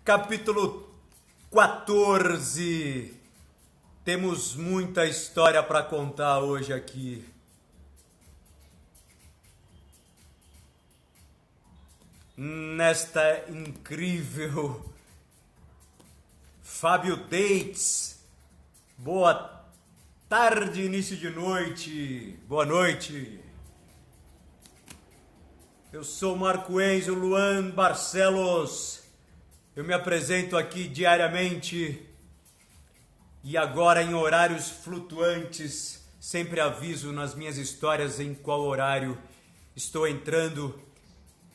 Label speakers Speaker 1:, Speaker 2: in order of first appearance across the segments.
Speaker 1: Capítulo 14. Temos muita história para contar hoje aqui. Nesta incrível Fábio Dates. Boa tarde, início de noite. Boa noite. Eu sou Marco Enzo Luan Barcelos. Eu me apresento aqui diariamente e agora em horários flutuantes. Sempre aviso nas minhas histórias em qual horário estou entrando.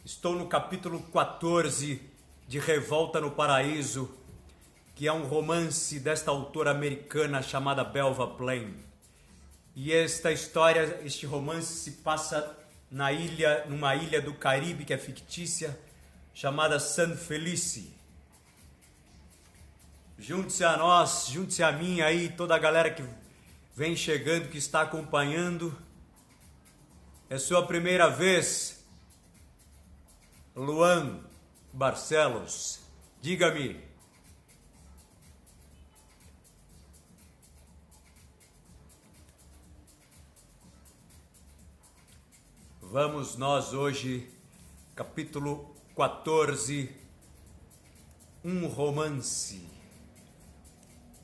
Speaker 1: Estou no capítulo 14 de Revolta no Paraíso, que é um romance desta autora americana chamada Belva Plain. E esta história, este romance se passa numa ilha do Caribe que é fictícia, chamada San Felice. Junte-se a nós, junte-se a mim aí, toda a galera que vem chegando, que está acompanhando. É sua primeira vez, Luan Barcelos, diga-me. Vamos nós hoje, capítulo 14, um romance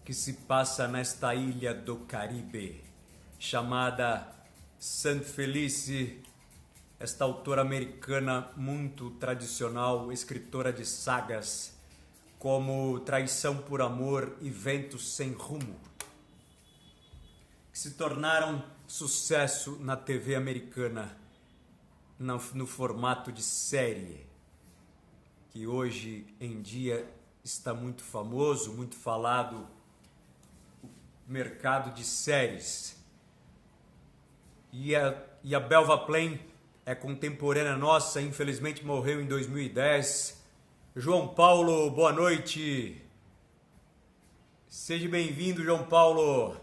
Speaker 1: que se passa nesta ilha do Caribe, chamada San Felice. Esta autora americana muito tradicional, escritora de sagas como Traição por Amor e Ventos Sem Rumo, que se tornaram sucesso na TV americana no formato de série, que hoje em dia está muito famoso, muito falado, o mercado de séries. E a Belva Plain é contemporânea nossa, infelizmente morreu em 2010. João Paulo, boa noite. Seja bem-vindo, João Paulo.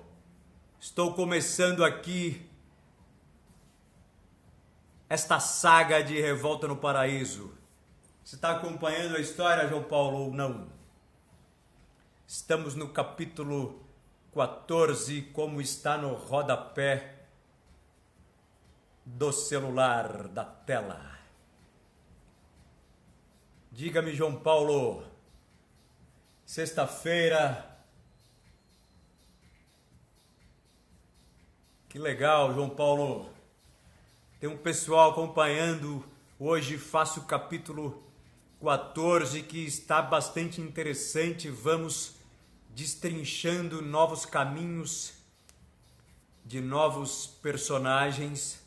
Speaker 1: Estou começando aqui esta saga de Revolta no Paraíso. Você está acompanhando a história, João Paulo, ou não? Estamos no capítulo 14, como está no rodapé do celular, da tela. Diga-me, João Paulo, sexta-feira. Que legal, João Paulo. Tem um pessoal acompanhando. Hoje faço o capítulo 14, que está bastante interessante. Vamos destrinchando novos caminhos de novos personagens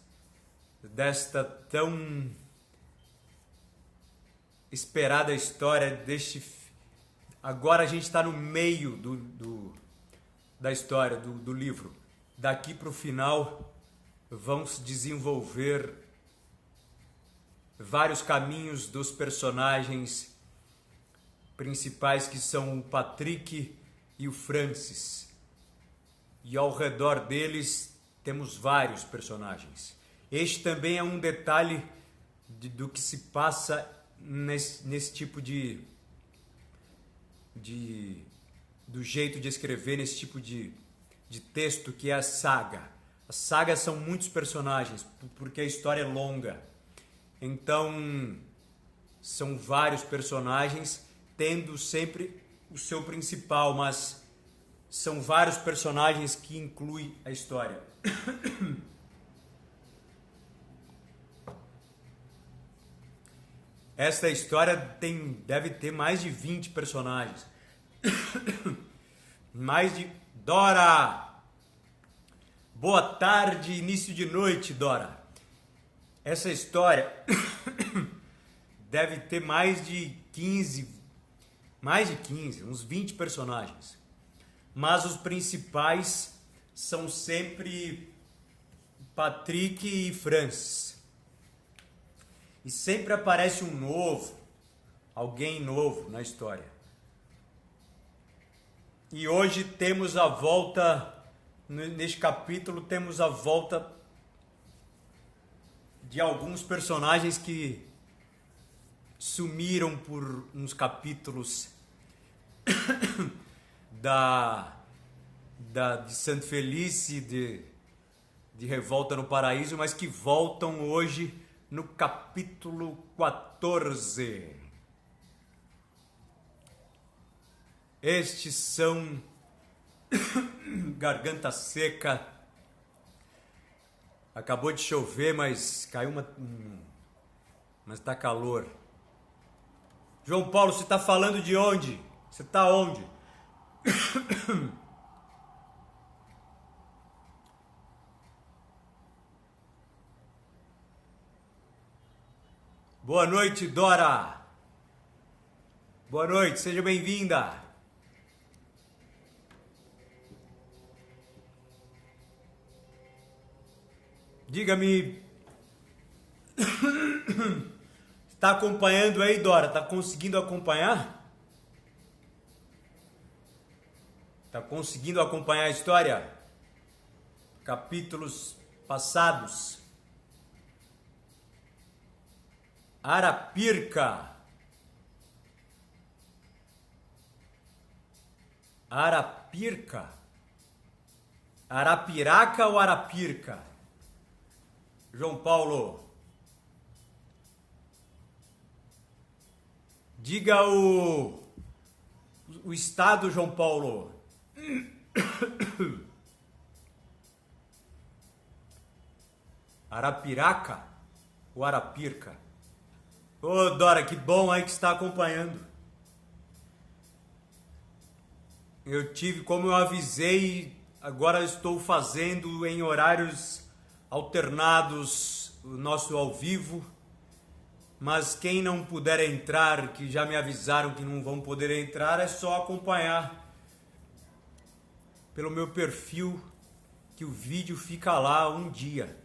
Speaker 1: desta tão esperada história deste. Agora a gente está no meio da história, do livro. Daqui para o final vão se desenvolver vários caminhos dos personagens principais, que são o Patrick e o Francis. E ao redor deles temos vários personagens. Este também é um detalhe do que se passa nesse tipo do jeito de escrever, nesse tipo de texto, que é a saga. As sagas são muitos personagens, porque a história é longa. Então, são vários personagens, tendo sempre o seu principal, mas são vários personagens que incluem a história. Esta história deve ter mais de 20 personagens. Mais de... Dora! Boa tarde, início de noite, Dora. Essa história deve ter mais de 15, uns 20 personagens. Mas os principais são sempre Patrick e Francis. E sempre aparece alguém novo na história. E hoje temos a volta, neste capítulo, temos a volta de alguns personagens que sumiram por uns capítulos de Santo Felice, de Revolta no Paraíso, mas que voltam hoje no capítulo 14. Estes são Garganta Seca. Acabou de chover, mas caiu mas tá calor. João Paulo, você tá falando de onde? Você tá onde? Boa noite, Dora. Boa noite, seja bem-vinda. Diga-me, está acompanhando aí, Dora? Está conseguindo acompanhar? Está conseguindo acompanhar a história? Capítulos passados. Arapirca. Arapirca. Arapiraca ou Arapirca? João Paulo. Diga o estado, João Paulo. Arapiraca ou Arapirca? Ô, Dora, que bom aí que está acompanhando. Eu tive, como eu avisei, agora estou fazendo em horários alternados o nosso ao vivo. Mas quem não puder entrar, que já me avisaram que não vão poder entrar, é só acompanhar pelo meu perfil, que o vídeo fica lá um dia.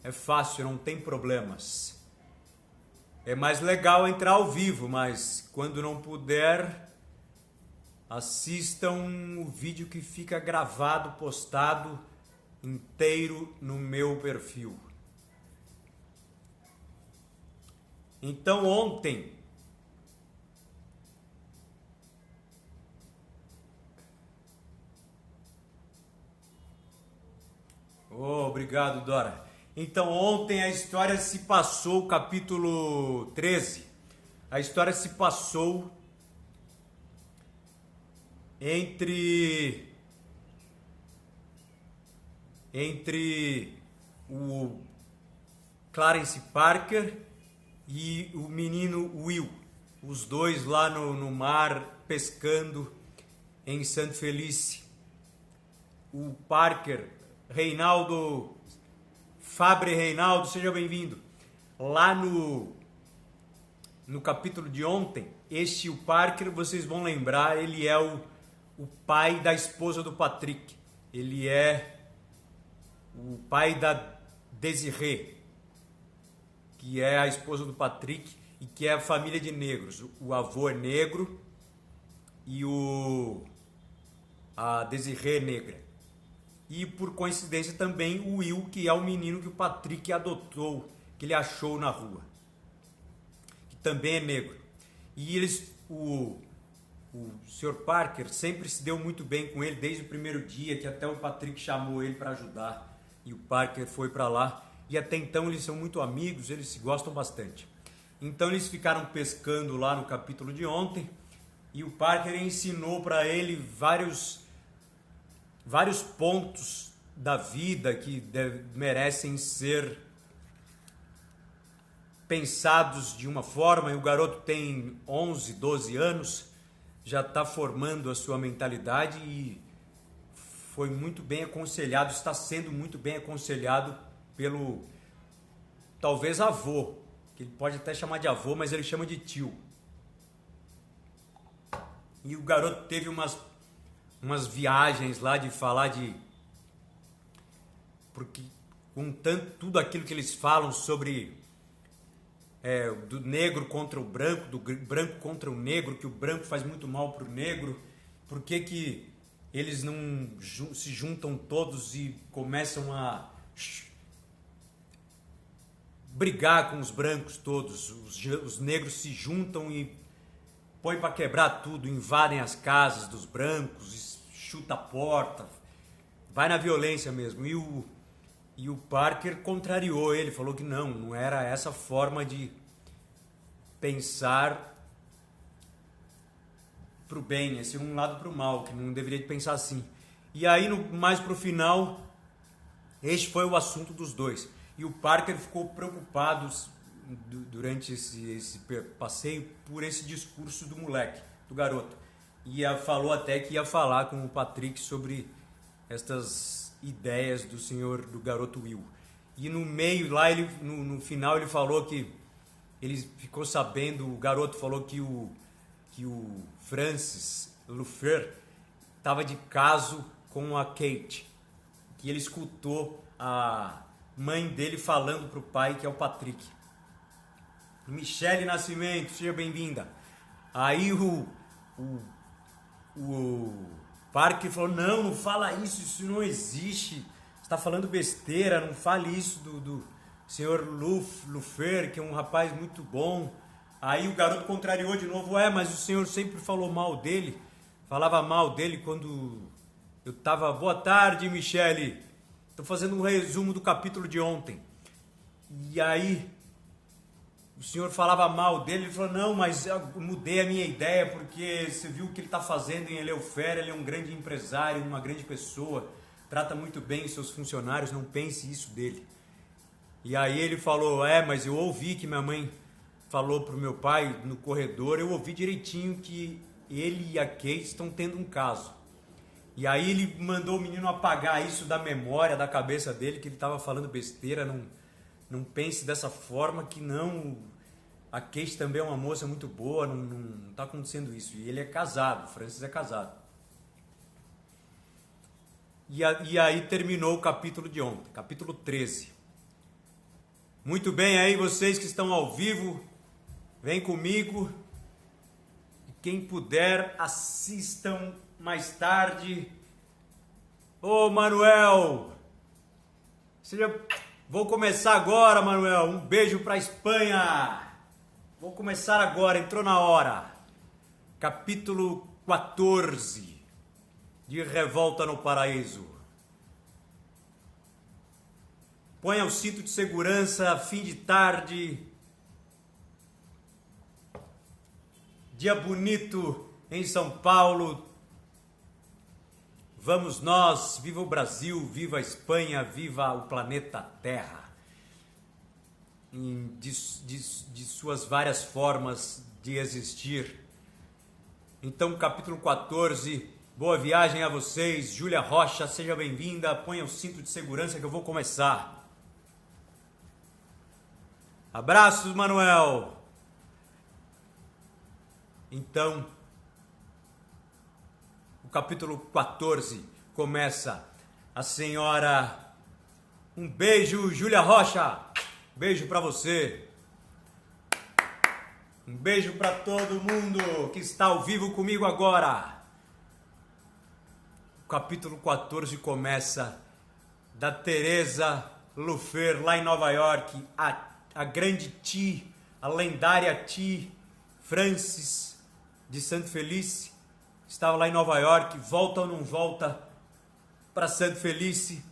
Speaker 1: É fácil, não tem problemas. É mais legal entrar ao vivo, mas quando não puder, assistam o vídeo que fica gravado, postado inteiro no meu perfil. Então ontem, obrigado, Dora. Então ontem a história se passou, capítulo 13, a história se passou entre o Clarence Parker e o menino Will, os dois lá no mar pescando em Santo Felice. O Parker, Fabre Reinaldo, seja bem-vindo. Lá no capítulo de ontem, o Parker, vocês vão lembrar, ele é o pai da esposa do Patrick. Ele é o pai da Desirê, que é a esposa do Patrick e que é a família de negros. O avô é negro e a Desirê é negra. E por coincidência também o Will, que é o menino que o Patrick adotou, que ele achou na rua, que também é negro. E o Sr. Parker sempre se deu muito bem com ele desde o primeiro dia, que até o Patrick chamou ele para ajudar e o Parker foi para lá. E até então eles são muito amigos, eles se gostam bastante. Então eles ficaram pescando lá no capítulo de ontem e o Parker ensinou para ele vários pontos da vida que merecem ser pensados de uma forma. E o garoto tem 11, 12 anos, já está formando a sua mentalidade e foi muito bem aconselhado, está sendo muito bem aconselhado pelo, talvez, avô, que ele pode até chamar de avô, mas ele chama de tio. E o garoto teve umas viagens lá de falar porque com tudo aquilo que eles falam sobre do negro contra o branco, do branco contra o negro, que o branco faz muito mal para o negro, por que eles não se juntam todos e começam a brigar com os brancos todos. Os negros se juntam e põem para quebrar tudo, invadem as casas dos brancos, chuta a porta, vai na violência mesmo. E o Parker contrariou ele, falou que não era essa forma de pensar pro bem, esse um lado pro mal, que não deveria pensar assim. E aí, mais pro final, este foi o assunto dos dois. E o Parker ficou preocupado durante esse passeio por esse discurso do moleque, do garoto. E falou até que ia falar com o Patrick sobre estas ideias do garoto Will. E no meio lá, no final, ele falou que ele ficou sabendo, o garoto falou que o Francis Lufeur estava de caso com a Kate, que ele escutou a mãe dele falando pro pai, que é o Patrick. Michele Nascimento, seja bem-vinda. Aí o Parker falou, não fala isso não existe, você está falando besteira, não fale isso do senhor Lufeur, que é um rapaz muito bom. Aí o garoto contrariou de novo, mas o senhor sempre falou mal dele, falava mal dele quando eu tava... Boa tarde, Michele, tô fazendo um resumo do capítulo de ontem. E aí o senhor falava mal dele, ele falou, não, mas eu mudei a minha ideia, porque você viu o que ele está fazendo em Eleufer, ele é um grande empresário, uma grande pessoa, trata muito bem os seus funcionários, não pense isso dele. E aí ele falou, mas eu ouvi que minha mãe falou pro meu pai no corredor, eu ouvi direitinho que ele e a Kate estão tendo um caso. E aí ele mandou o menino apagar isso da memória, da cabeça dele, que ele estava falando besteira, não pense dessa forma, que não... A Kate também é uma moça muito boa, não está acontecendo isso. E ele é casado, o Francis é casado. E aí terminou o capítulo de ontem, capítulo 13. Muito bem aí, vocês que estão ao vivo, vem comigo. E quem puder, assistam mais tarde. Ô Manuel! Vou começar agora, Manuel. Um beijo pra Espanha. Vou começar agora, entrou na hora. Capítulo 14 de Revolta no Paraíso. Ponha o cinto de segurança, fim de tarde. Dia bonito em São Paulo. Vamos nós, viva o Brasil, viva a Espanha, viva o planeta Terra. De suas várias formas de existir. Então, capítulo 14, boa viagem a vocês. Júlia Rocha, seja bem-vinda. Ponha o cinto de segurança que eu vou começar. Abraços, Manuel. Então, o capítulo 14 começa. A senhora... Um beijo, Júlia Rocha. Beijo pra você. Um beijo pra todo mundo que está ao vivo comigo agora. O capítulo 14 começa da Teresa Lufeur, lá em Nova York. A grande T, a lendária T, Francis de Saint Felice, estava lá em Nova York. Volta ou não volta para Saint Felice?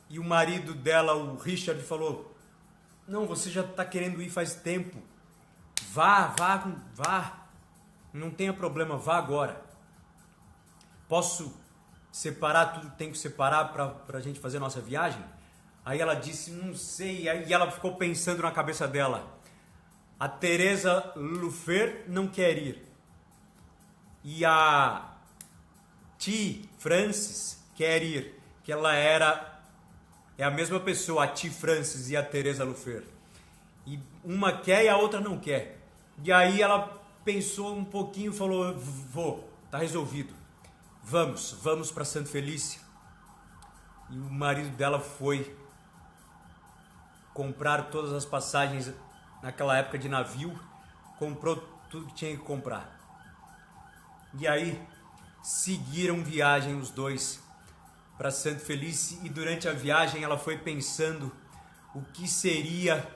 Speaker 1: E o marido dela, o Richard, falou: não, você já está querendo ir faz tempo. Vá. Não tenha problema, vá agora. Posso separar tudo que tem que separar para a gente fazer a nossa viagem? Aí ela disse, não sei. Aí ela ficou pensando na cabeça dela. A Teresa Lufeur não quer ir. E a T. Francis quer ir. Que ela é a mesma pessoa, a T. Francis e a Teresa Lufeur. E uma quer e a outra não quer. E aí ela pensou um pouquinho e falou, vou, tá resolvido. Vamos para Saint Felice. E o marido dela foi comprar todas as passagens naquela época de navio, comprou tudo que tinha que comprar. E aí seguiram viagem os dois para Saint Felice, e durante a viagem ela foi pensando o que seria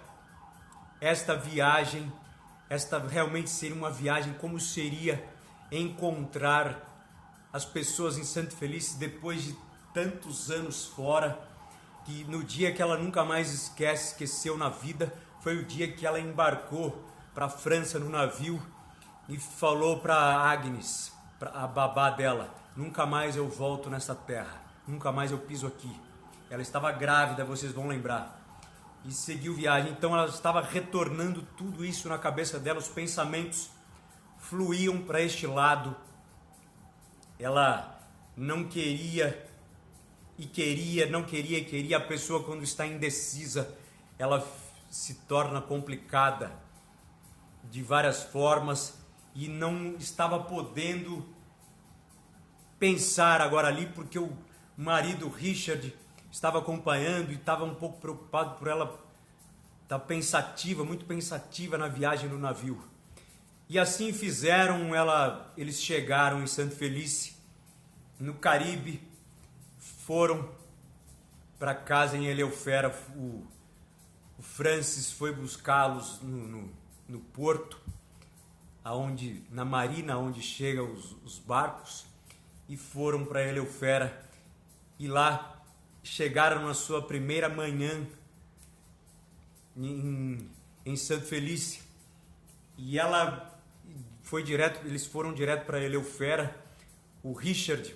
Speaker 1: esta viagem, esta realmente seria uma viagem, como seria encontrar as pessoas em Santo Felice depois de tantos anos fora, que no dia que ela nunca mais esqueceu na vida, foi o dia que ela embarcou para a França no navio e falou para Agnes, a babá dela: nunca mais eu volto nessa terra, nunca mais eu piso aqui. Ela estava grávida, vocês vão lembrar, e seguiu viagem. Então ela estava retornando tudo isso na cabeça dela, os pensamentos fluíam para este lado. Ela não queria e queria, não queria e queria. A pessoa, quando está indecisa, ela se torna complicada de várias formas e não estava podendo pensar agora ali, porque o marido Richard estava acompanhando e estava um pouco preocupado por ela estar pensativa, muito pensativa na viagem no navio. E assim fizeram. Eles chegaram em Santo Felice, no Caribe, foram para casa em Eleufera. O Francis foi buscá-los no porto, na marina, onde chegam os barcos, e foram para Eleufera. E lá chegaram na sua primeira manhã em Santo Felice. E eles foram direto para Eleufera. O Richard,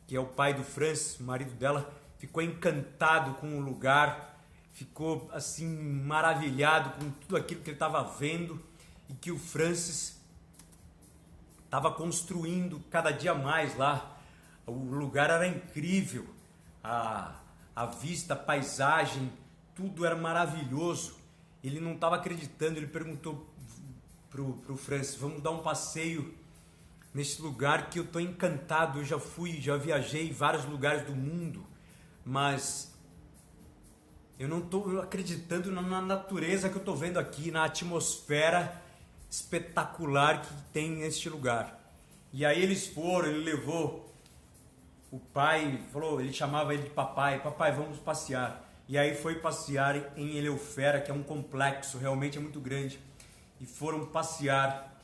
Speaker 1: que é o pai do Francis, o marido dela, ficou encantado com o lugar, ficou assim maravilhado com tudo aquilo que ele estava vendo e que o Francis estava construindo cada dia mais lá. O lugar era incrível, a vista, a paisagem, tudo era maravilhoso. Ele não estava acreditando. Ele perguntou pro Francis: vamos dar um passeio nesse lugar que eu estou encantado. Eu já viajei em vários lugares do mundo, mas eu não estou acreditando na natureza que eu estou vendo aqui, na atmosfera espetacular que tem neste lugar. E aí eles foram, ele levou o pai, ele chamava ele de papai: vamos passear. E aí foi passear em Eleufera, que é um complexo, realmente é muito grande. E foram passear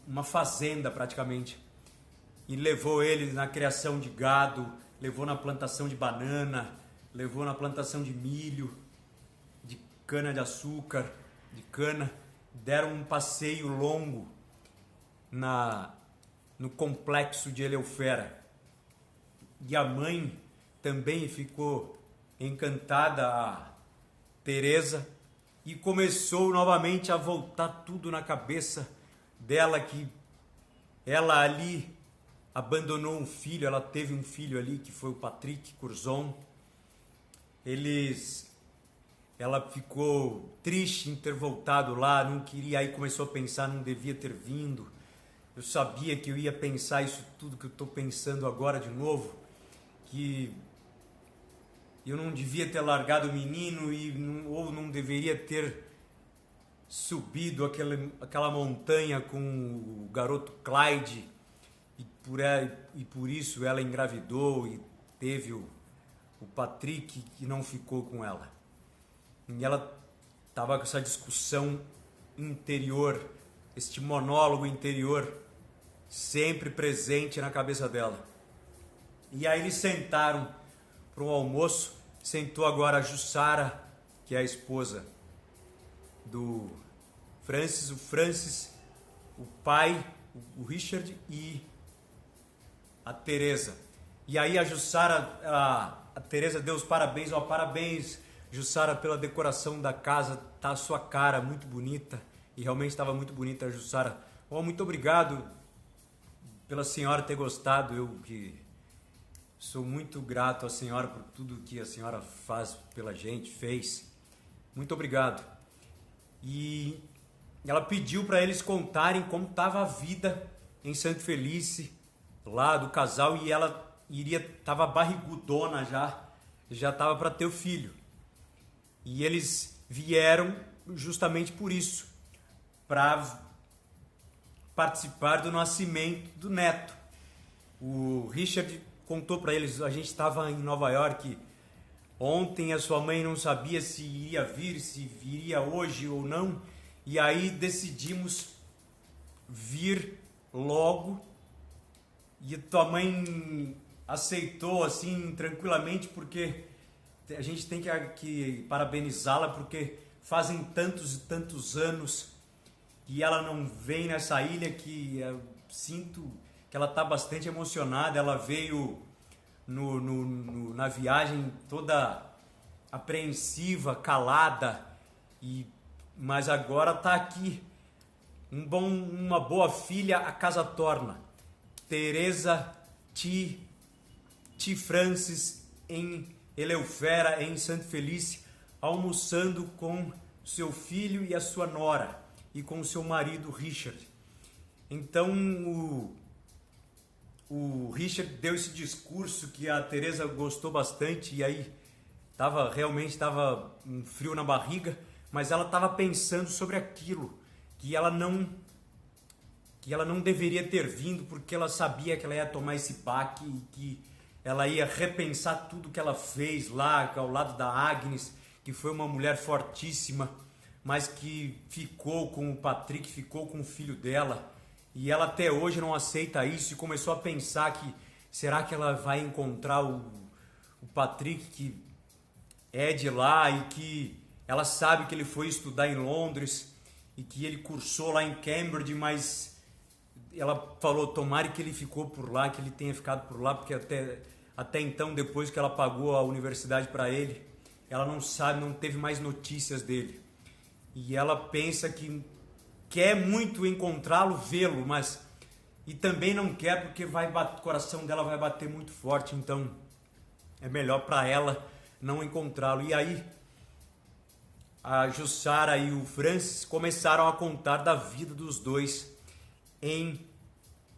Speaker 1: uma fazenda praticamente. E levou eles na criação de gado, levou na plantação de banana, levou na plantação de milho, de cana de açúcar, de cana. Deram um passeio longo no complexo de Eleufera. E a mãe também ficou encantada, a Teresa, e começou novamente a voltar tudo na cabeça dela, que ela ali abandonou um filho. Ela teve um filho ali, que foi o Patrick Curzon. Ela ficou triste em ter voltado lá, não queria, aí começou a pensar: não devia ter vindo. Eu sabia que eu ia pensar isso tudo que eu estou pensando agora de novo, que eu não devia ter largado o menino ou não deveria ter subido aquela montanha com o garoto Clyde, e por isso ela engravidou e teve o Patrick, que não ficou com ela. E ela estava com essa discussão interior, este monólogo interior sempre presente na cabeça dela. E aí eles sentaram para um almoço. Sentou agora a Jussara, que é a esposa do Francis, o pai, o Richard, e a Teresa. E aí a Jussara, a Teresa deu os parabéns: parabéns, Jussara, pela decoração da casa, tá a sua cara muito bonita. E realmente estava muito bonita a Jussara. Muito obrigado pela senhora ter gostado. Eu que sou muito grato à senhora por tudo que a senhora faz pela gente, fez. Muito obrigado. E ela pediu para eles contarem como estava a vida em Santo Felice, lá do casal, e ela estava barrigudona já estava para ter o filho. E eles vieram justamente por isso, para participar do nascimento do neto. O Richard contou para eles: a gente estava em Nova York Ontem a sua mãe não sabia se iria vir, se viria hoje ou não, e aí decidimos vir logo, e tua mãe aceitou assim tranquilamente, porque a gente tem que parabenizá-la, porque fazem tantos e tantos anos que ela não vem nessa ilha, que eu sinto que ela está bastante emocionada. Ela veio na viagem toda apreensiva, calada, mas agora está aqui. Uma boa filha a casa torna. Teresa T. Francis em Eleufera, em Santa Felícia, almoçando com seu filho e a sua nora e com seu marido Richard. Então o Richard deu esse discurso que a Teresa gostou bastante, e aí realmente estava um frio na barriga, mas ela estava pensando sobre aquilo, que ela não deveria ter vindo, porque ela sabia que ela ia tomar esse baque e que ela ia repensar tudo que ela fez lá ao lado da Agnes, que foi uma mulher fortíssima, mas que ficou com o Patrick, ficou com o filho dela, e ela até hoje não aceita isso, e começou a pensar que será que ela vai encontrar o Patrick, que é de lá, e que ela sabe que ele foi estudar em Londres e que ele cursou lá em Cambridge, mas ela falou, tomara que ele ficou por lá, que ele tenha ficado por lá, porque até então, depois que ela pagou a universidade para ele, ela não sabe, não teve mais notícias dele. E ela pensa que quer muito encontrá-lo, vê-lo, mas e também não quer, porque o coração dela vai bater muito forte, então é melhor para ela não encontrá-lo. E aí a Jussara e o Francis começaram a contar da vida dos dois em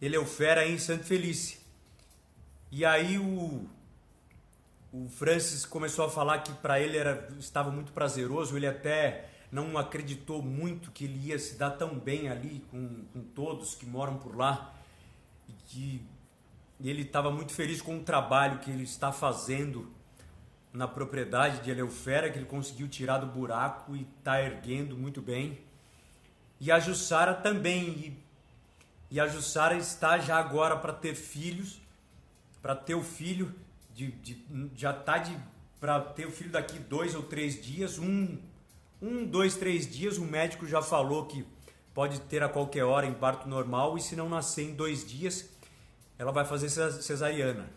Speaker 1: Eleufera, em Santa Felícia. E aí o Francis começou a falar que para ele estava muito prazeroso, ele até não acreditou muito que ele ia se dar tão bem ali com todos que moram por lá, e que ele estava muito feliz com o trabalho que ele está fazendo na propriedade de Eleufera, que ele conseguiu tirar do buraco e está erguendo muito bem. E a Jussara também, e a Jussara está já agora para ter filhos, para ter o filho, já está para ter o filho daqui 2 ou 3 dias, 2, 3 dias, o médico já falou que pode ter a qualquer hora em parto normal, e se não nascer em 2 dias, ela vai fazer cesariana.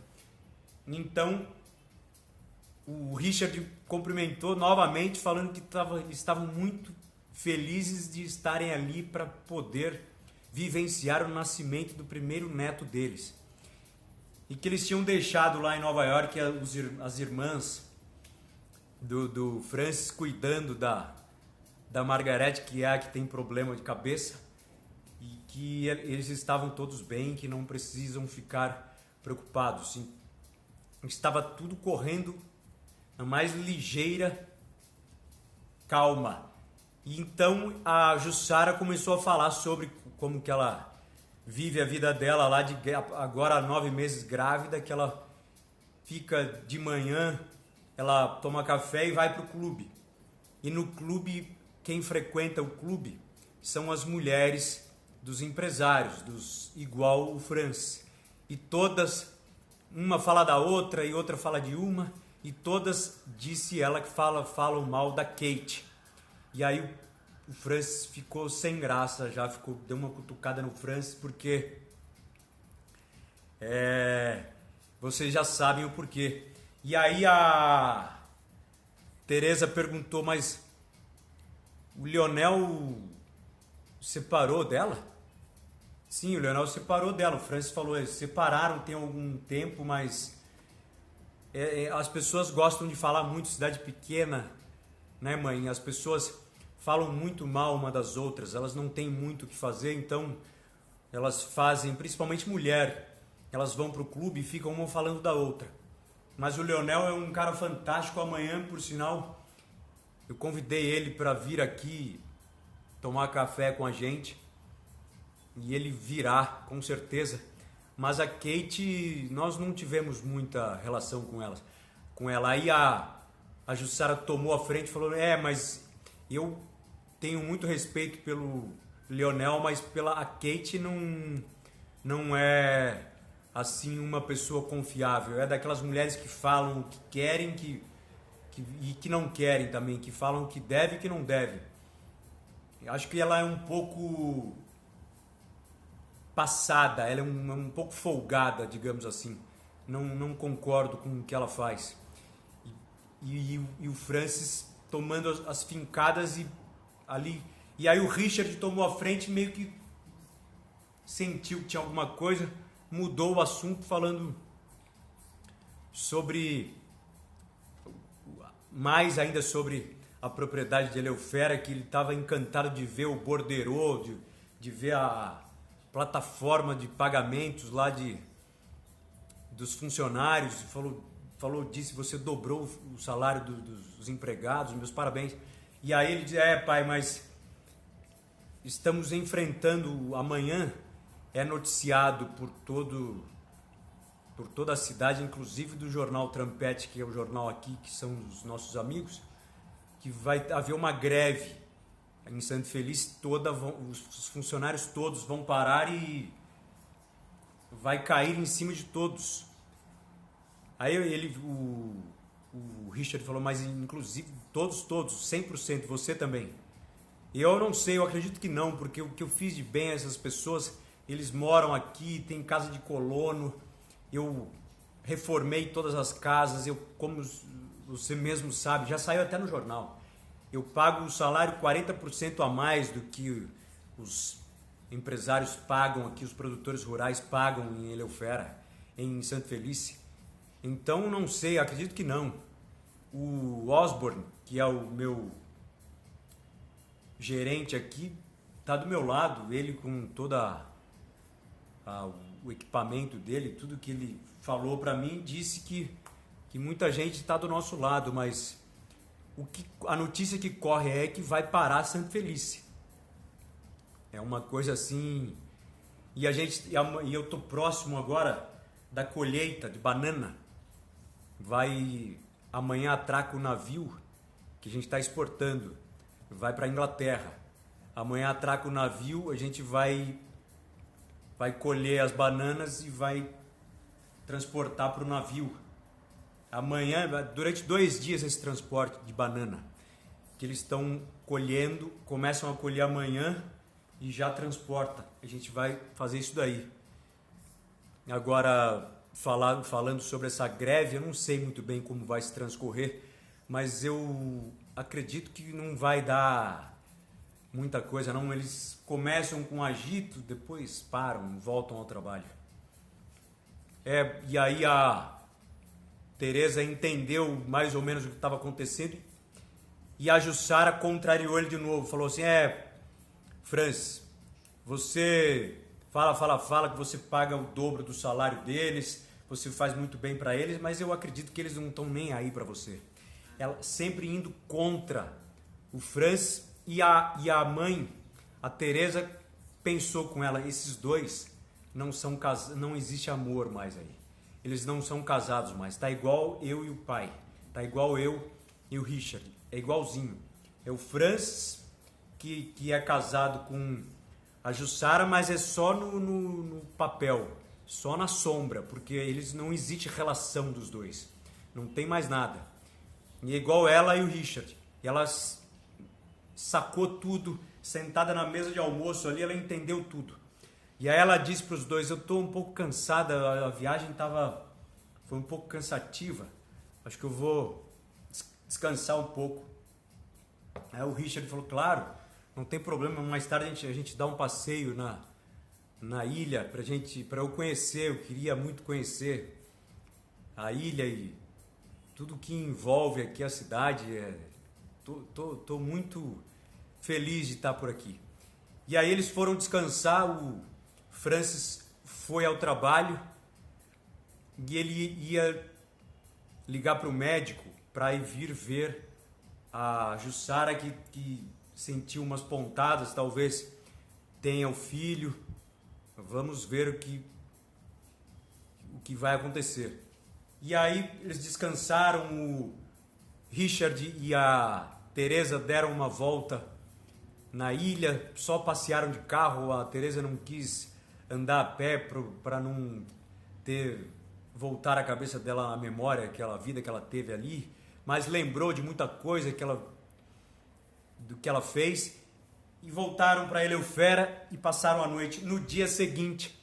Speaker 1: Então, o Richard cumprimentou novamente, falando que estavam muito felizes de estarem ali para poder vivenciar o nascimento do primeiro neto deles. E que eles tinham deixado lá em Nova York as irmãs do Francis cuidando da Margaret, que é a que tem problema de cabeça, e que eles estavam todos bem, que não precisam ficar preocupados. Estava tudo correndo na mais ligeira calma. E então a Jussara começou a falar sobre como que ela vive a vida dela lá, agora 9 meses grávida, que ela fica de manhã, ela toma café e vai para o clube. E no clube, quem frequenta o clube são as mulheres dos empresários, igual o Francis. E todas, uma fala da outra e outra fala de uma, e todas, disse ela, que falam mal da Kate. E aí o Francis ficou sem graça, deu uma cutucada no Francis, porque vocês já sabem o porquê. E aí a Teresa perguntou, mas o Lionel separou dela? Sim, o Lionel separou dela. O Francis falou, eles separaram tem algum tempo, mas as pessoas gostam de falar muito, cidade pequena, né, mãe? As pessoas falam muito mal uma das outras, elas não têm muito o que fazer, então elas fazem, principalmente mulher, elas vão pro clube e ficam uma falando da outra. Mas o Lionel é um cara fantástico. Amanhã, por sinal, eu convidei ele para vir aqui tomar café com a gente, e ele virá, com certeza. Mas a Kate, nós não tivemos muita relação com ela. Aí a A Jussara tomou a frente e falou: mas eu tenho muito respeito pelo Lionel, mas pela a Kate não é assim uma pessoa confiável. É daquelas mulheres que falam o que querem e que não querem também, que falam o que deve e que não deve. Eu acho que ela é um pouco passada, ela é um pouco folgada, digamos assim. Não concordo com o que ela faz. E o Francis tomando as fincadas ali. E aí o Richard tomou a frente, meio que sentiu que tinha alguma coisa, mudou o assunto falando sobre, mais ainda sobre a propriedade de Eleufera, que ele estava encantado de ver o borderô, de ver a plataforma de pagamentos lá dos funcionários. Falou disso: você dobrou o salário dos empregados, meus parabéns. E aí ele diz: pai, mas estamos enfrentando, amanhã é noticiado por toda a cidade, inclusive do jornal Trampete, que é o jornal aqui, que são os nossos amigos, que vai haver uma greve em Santo Feliz. Os funcionários todos vão parar e vai cair em cima de todos. Aí o Richard falou: mas inclusive todos, 100%, você também. E eu não sei, eu acredito que não, porque o que eu fiz de bem a essas pessoas, eles moram aqui, tem casa de colono, eu reformei todas as casas, como você mesmo sabe, já saiu até no jornal, eu pago o salário 40% a mais do que os empresários pagam aqui, os produtores rurais pagam em Eleufera, em Santo Feliz. Então não sei, acredito que não. O Osborne, que é o meu gerente aqui, está do meu lado, ele com toda o equipamento dele, tudo que ele falou para mim, disse que muita gente está do nosso lado, mas a notícia que corre é que vai parar Santo Feliz. É uma coisa assim. E eu tô próximo agora da colheita de banana. Amanhã atraca o navio que a gente está exportando, vai para a Inglaterra. Amanhã atraca o navio, a gente vai colher as bananas e vai transportar para o navio. Amanhã, durante 2 dias, esse transporte de banana que eles estão colhendo, começam a colher amanhã e já transporta. A gente vai fazer isso daí. Agora, falando sobre essa greve, eu não sei muito bem como vai se transcorrer, mas eu acredito que não vai dar muita coisa não. Eles começam com agito, depois param, voltam ao trabalho. E aí a Teresa entendeu mais ou menos o que estava acontecendo e a Jussara contrariou ele de novo, falou assim: Francis, você fala que você paga o dobro do salário deles, você faz muito bem para eles, mas eu acredito que eles não estão nem aí para você. Ela sempre indo contra o Francis e a mãe, a Teresa, pensou com ela: esses dois não existe amor mais aí. Eles não são casados mais. Tá igual eu e o pai. Tá igual eu e o Richard. É igualzinho. É o Francis que é casado com a Jussara, mas é só no papel, só na sombra, porque não existe relação dos dois. Não tem mais nada. E é igual ela e o Richard. Ela sacou tudo, sentada na mesa de almoço ali, ela entendeu tudo. E aí ela disse para os dois: eu estou um pouco cansada, a viagem foi um pouco cansativa, acho que eu vou descansar um pouco. Aí o Richard falou: claro, não tem problema, mais tarde a gente dá um passeio na ilha para eu conhecer. Eu queria muito conhecer a ilha e tudo que envolve aqui a cidade. Tô muito feliz de estar por aqui. E aí eles foram descansar, o Francis foi ao trabalho e ele ia ligar para o médico para ir vir ver a Jussara, que sentiu umas pontadas, talvez tenha o filho. Vamos ver o que vai acontecer. E aí eles descansaram, o Richard e a Teresa deram uma volta na ilha, só passearam de carro. A Teresa não quis andar a pé para não voltar a cabeça dela na memória, aquela vida que ela teve ali, mas lembrou de muita coisa do que ela fez, e voltaram para Eleufera e passaram a noite. No dia seguinte,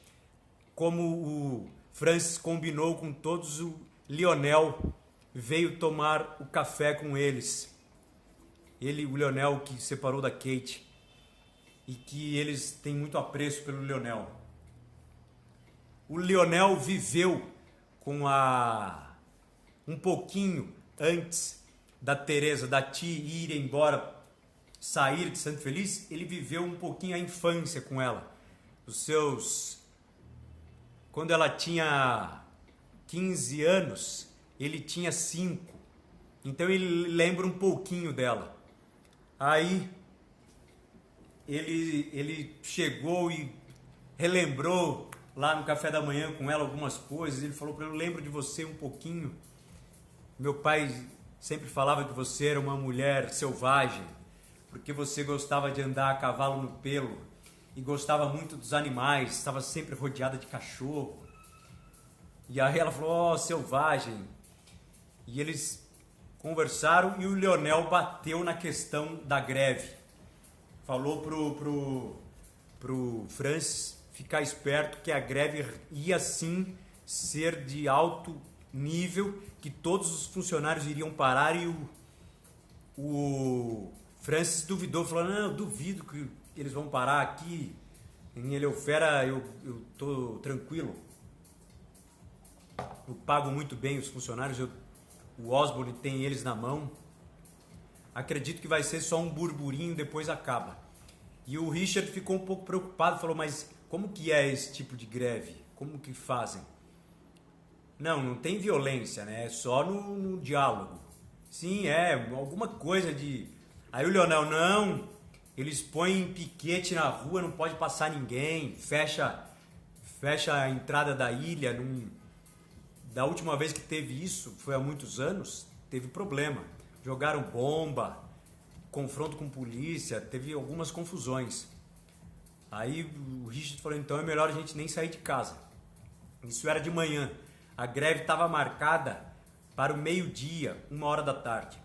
Speaker 1: como o Francis combinou com todos, o Lionel veio tomar o café com eles. O Lionel, que separou da Kate, e que eles têm muito apreço pelo Lionel. O Lionel viveu um pouquinho antes da Teresa, da tia ir embora, sair de Santo Feliz. Ele viveu um pouquinho a infância com ela. Quando ela tinha 15 anos, ele tinha 5. Então ele lembra um pouquinho dela. Aí ele chegou e relembrou lá no café da manhã com ela algumas coisas. Ele falou para ela: eu lembro de você um pouquinho. Meu pai sempre falava que você era uma mulher selvagem, porque você gostava de andar a cavalo no pelo e gostava muito dos animais, estava sempre rodeada de cachorro. E aí ela falou: selvagem. E eles conversaram e o Lionel bateu na questão da greve. Falou pro Francis ficar esperto, que a greve ia sim ser de alto nível, que todos os funcionários iriam parar. E o Francis duvidou, falou: não, eu duvido que eles vão parar aqui em Eleufera, eu tô tranquilo, eu pago muito bem os funcionários, o Osborne tem eles na mão, acredito que vai ser só um burburinho, depois acaba. E o Richard ficou um pouco preocupado, falou: mas como que é esse tipo de greve? Como que fazem? Não tem violência, né? É só no diálogo. Sim, alguma coisa de... Aí o Lionel: não, eles põem piquete na rua, não pode passar ninguém, fecha a entrada da ilha. Da última vez que teve isso, foi há muitos anos, teve problema. Jogaram bomba, confronto com polícia, teve algumas confusões. Aí o Richard falou: então é melhor a gente nem sair de casa. Isso era de manhã. A greve estava marcada para o meio-dia, 1h da tarde.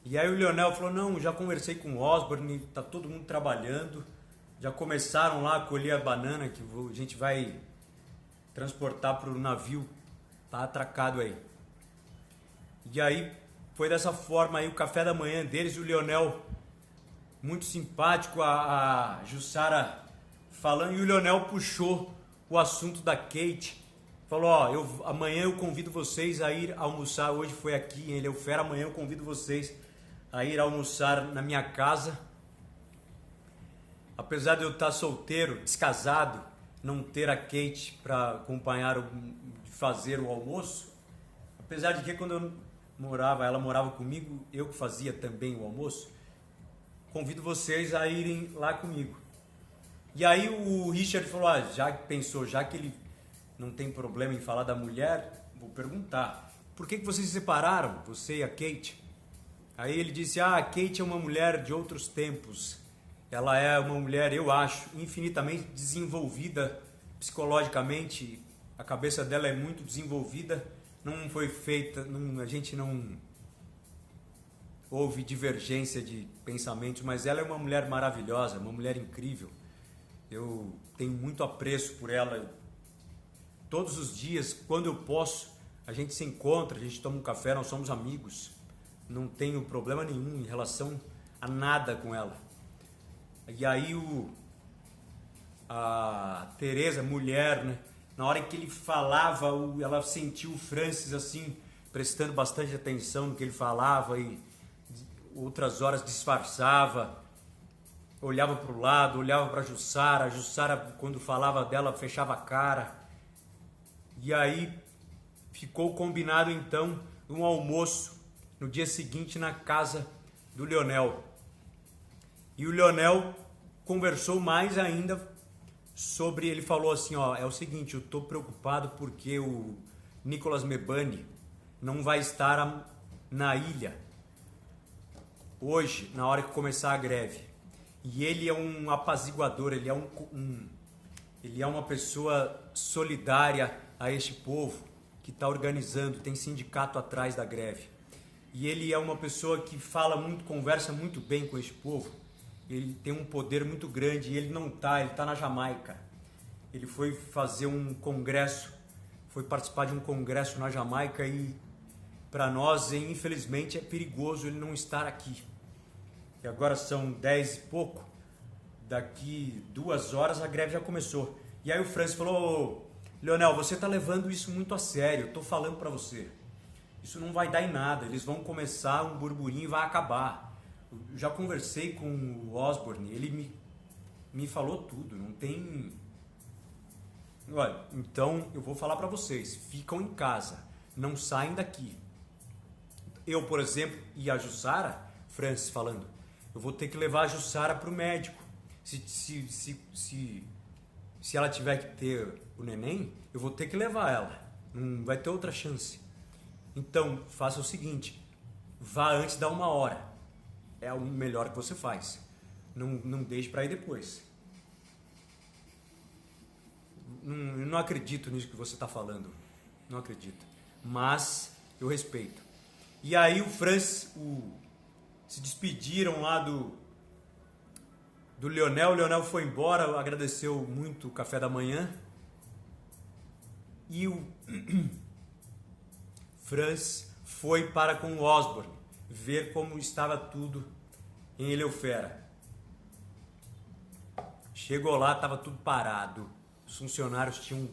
Speaker 1: E aí o Lionel falou: não, já conversei com o Osborne, tá todo mundo trabalhando, já começaram lá a colher a banana que a gente vai transportar para o navio, tá atracado aí. E aí foi dessa forma aí o café da manhã deles. O Lionel, muito simpático, a Jussara falando, e o Lionel puxou o assunto da Kate. Falou: amanhã eu convido vocês a ir almoçar. Hoje foi aqui em Eleufera, amanhã eu convido vocês a ir almoçar na minha casa. Apesar de eu estar solteiro, descasado, não ter a Kate para acompanhar, fazer o almoço, apesar de que quando ela morava comigo, eu que fazia também o almoço, convido vocês a irem lá comigo. E aí o Richard falou: já que ele não tem problema em falar da mulher, vou perguntar: por que vocês se separaram, você e a Kate? Aí ele disse: a Kate é uma mulher de outros tempos. Ela é uma mulher, eu acho, infinitamente desenvolvida psicologicamente. A cabeça dela é muito desenvolvida. Não foi feita, a gente não houve divergência de pensamentos, mas ela é uma mulher maravilhosa, uma mulher incrível. Eu tenho muito apreço por ela. Todos os dias, quando eu posso, a gente se encontra, a gente toma um café, nós somos amigos. Não tenho problema nenhum em relação a nada com ela. E aí a Teresa, mulher, né? Na hora que ele falava, ela sentiu o Francis assim, prestando bastante atenção no que ele falava, e outras horas disfarçava, olhava para o lado, olhava para a Jussara, quando falava dela, fechava a cara. E aí ficou combinado então um almoço no dia seguinte na casa do Lionel. E o Lionel conversou mais ainda sobre, ele falou assim: é o seguinte, eu estou preocupado porque o Nicholas Mebane não vai estar na ilha. hoje, na hora que começar a greve. E ele é um apaziguador, ele é uma pessoa solidária a este povo que está organizando, tem sindicato atrás da greve. E ele é uma pessoa que fala muito, conversa muito bem com este povo. Ele tem um poder muito grande e ele não está, ele está na Jamaica. Ele foi fazer um congresso, foi participar de um congresso na Jamaica e para nós, infelizmente, é perigoso ele não estar aqui. E agora são 10 e pouco, daqui 2 horas a greve já começou. E aí o Francis falou, Leonel, você está levando isso muito a sério, eu estou falando para você. Isso não vai dar em nada, eles vão começar um burburinho e vai acabar. Eu já conversei com o Osborne, ele me falou tudo, não tem... Olha, então eu vou falar para vocês, ficam em casa, não saem daqui. Eu, por exemplo, e a Jussara, Francis falando, eu vou ter que levar a Jussara para o médico. Se ela tiver que ter o neném, eu vou ter que levar ela. Não vai ter outra chance. Então, faça o seguinte, vá antes da 1 hora. É o melhor que você faz. Não deixe para ir depois. Eu não acredito nisso que você está falando. Não acredito. Mas eu respeito. E aí o Francis se despediram lá do Leonel. O Leonel foi embora, agradeceu muito o café da manhã. E o Francis foi para com o Osborne ver como estava tudo em Eleufera. Chegou lá, estava tudo parado. Os funcionários tinham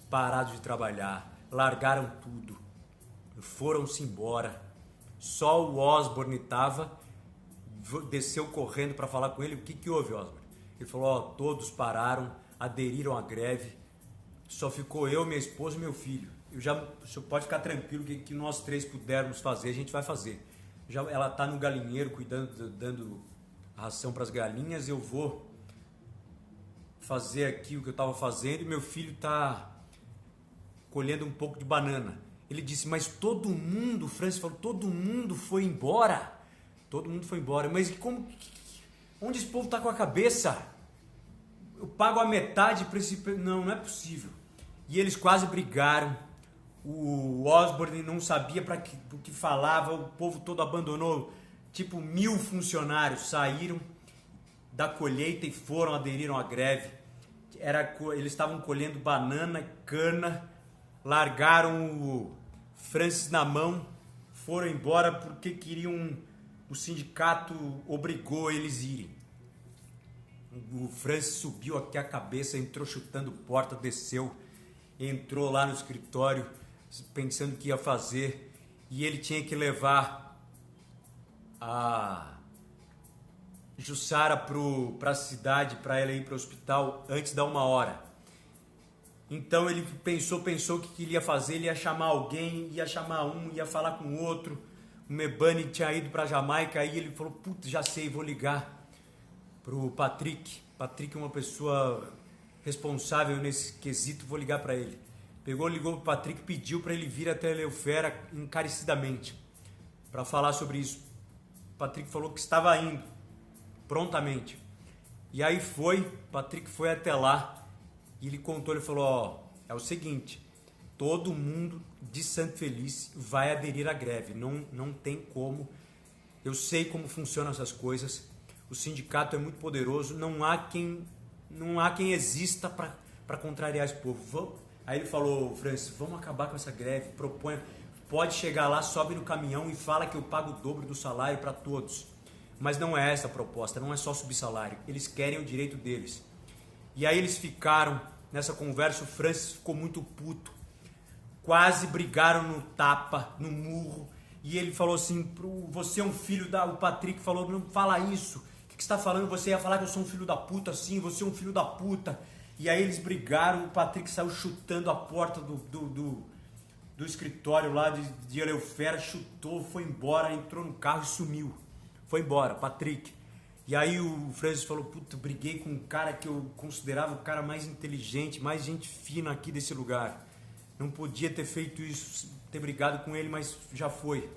Speaker 1: parado de trabalhar, largaram tudo, foram-se embora. Só o Osborne desceu correndo para falar com ele. O que houve, Osborne? Ele falou, todos pararam, aderiram à greve, só ficou eu, minha esposa e meu filho. O senhor pode ficar tranquilo que nós 3 pudermos fazer, a gente vai fazer. Ela está no galinheiro cuidando, dando ração para as galinhas, eu vou fazer aqui o que eu estava fazendo e meu filho está colhendo um pouco de banana. Ele disse, mas todo mundo, o Francis falou, todo mundo foi embora. Todo mundo foi embora. Mas onde esse povo está com a cabeça? Eu pago a metade para esse... Não é possível. E eles quase brigaram. O Osborne não sabia o que falava. O povo todo abandonou. Tipo, 1000 funcionários saíram da colheita e aderiram à greve. Eles estavam colhendo banana, cana, largaram o Francis na mão, foram embora porque queriam... O sindicato obrigou eles a irem. O Francis subiu aqui a cabeça, entrou chutando porta, desceu, entrou lá no escritório, pensando o que ia fazer, e ele tinha que levar a Jussara para a cidade, para ela ir para o hospital antes da 1 hora. Então ele pensou o que ele ia fazer, ele ia chamar alguém, ia chamar um, ia falar com o outro. O Mebane tinha ido para a Jamaica, aí ele falou, putz, já sei, vou ligar pro Patrick. Patrick é uma pessoa responsável nesse quesito, vou ligar para ele. Ligou pro Patrick, pediu para ele vir até Eleufera encarecidamente para falar sobre isso. O Patrick falou que estava indo, prontamente. E aí Patrick foi até lá e ele contou, ele falou, é o seguinte, todo mundo de Santo Feliz vai aderir à greve, não tem como, eu sei como funcionam essas coisas, o sindicato é muito poderoso, não há quem exista para contrariar esse povo. Aí ele falou, Francis, vamos acabar com essa greve, pode chegar lá, sobe no caminhão e fala que eu pago o dobro do salário para todos. Mas não é essa a proposta, não é só subir salário, eles querem o direito deles. E aí eles ficaram nessa conversa, o Francis ficou muito puto, quase brigaram no tapa, no murro, e ele falou assim, você é um filho da... O Patrick falou, não fala isso, o que você está falando? Você ia falar que eu sou um filho da puta, sim, você é um filho da puta. E aí eles brigaram, o Patrick saiu chutando a porta do escritório lá de Eleufera, chutou, foi embora, entrou no carro e sumiu. Foi embora, Patrick. E aí o Francis falou, puta, briguei com um cara que eu considerava o cara mais inteligente, mais gente fina aqui desse lugar. Não podia ter feito isso, ter brigado com ele, mas já foi.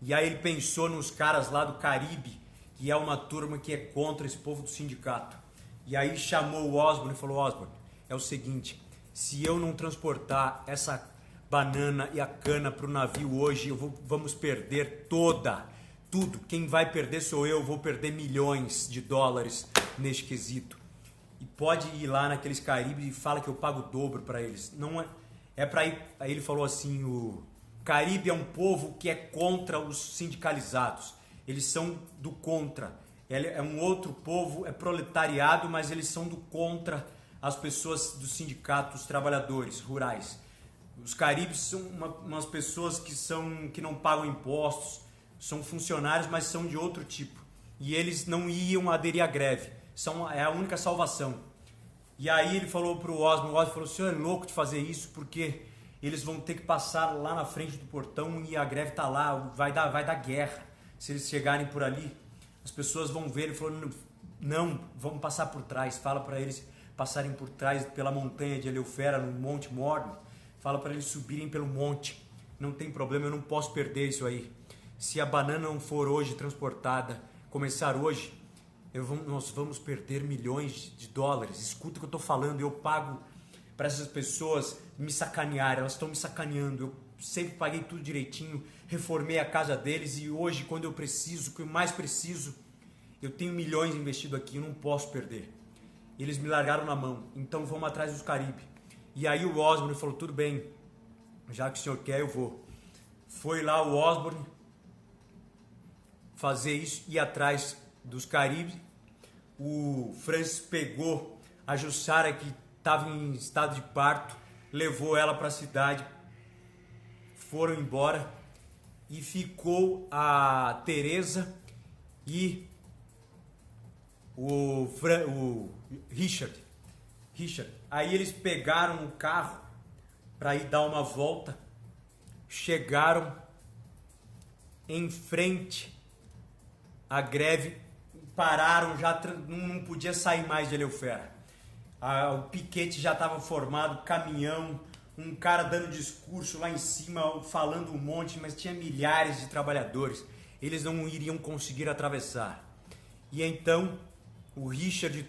Speaker 1: E aí ele pensou nos caras lá do Caribe, que é uma turma que é contra esse povo do sindicato. E aí chamou o Osborne e falou: Osborne, é o seguinte, se eu não transportar essa banana e a cana para o navio hoje, vamos perder tudo. Quem vai perder sou eu vou perder milhões de dólares neste quesito. E pode ir lá naqueles Caribes e fala que eu pago o dobro para eles. Não é para ir. Aí ele falou assim: o Caribe é um povo que é contra os sindicalizados. Eles são do contra. É um outro povo, é proletariado, mas eles são do contra as pessoas do sindicato, os trabalhadores rurais. Os Caribes são umas pessoas que não pagam impostos, são funcionários, mas são de outro tipo. E eles não iam aderir à greve. É a única salvação. E aí ele falou para o Osborne falou: o senhor é louco de fazer isso, porque eles vão ter que passar lá na frente do portão e a greve está lá, vai dar guerra. Se eles chegarem por ali, as pessoas vão ver. Ele falou: não, vamos passar por trás. Fala para eles passarem por trás pela montanha de Eleufera, no Monte Morne. Fala para eles subirem pelo monte. Não tem problema, eu não posso perder isso aí. Se a banana não for hoje transportada, começar hoje, nós vamos perder milhões de dólares. Escuta o que eu estou falando, eu pago para essas pessoas me sacanearem, elas estão me sacaneando. Eu sempre paguei tudo direitinho, reformei a casa deles e hoje, quando eu preciso, o que eu mais preciso, eu tenho milhões investido aqui, eu não posso perder. Eles me largaram na mão, então vamos atrás dos Caribe. E aí o Osborne falou: tudo bem, já que o senhor quer, eu vou. Foi lá o Osborne fazer isso, ir atrás dos Caribes. O Francis pegou a Jussara, que estava em estado de parto, levou ela para a cidade, foram embora e ficou a Teresa e o Richard. Aí eles pegaram o carro para ir dar uma volta, chegaram em frente à greve, pararam, já não podia sair mais de Eleufera. O piquete já estava formado, caminhão, um cara dando discurso lá em cima, falando um monte, mas tinha milhares de trabalhadores. Eles não iriam conseguir atravessar. E então o Richard,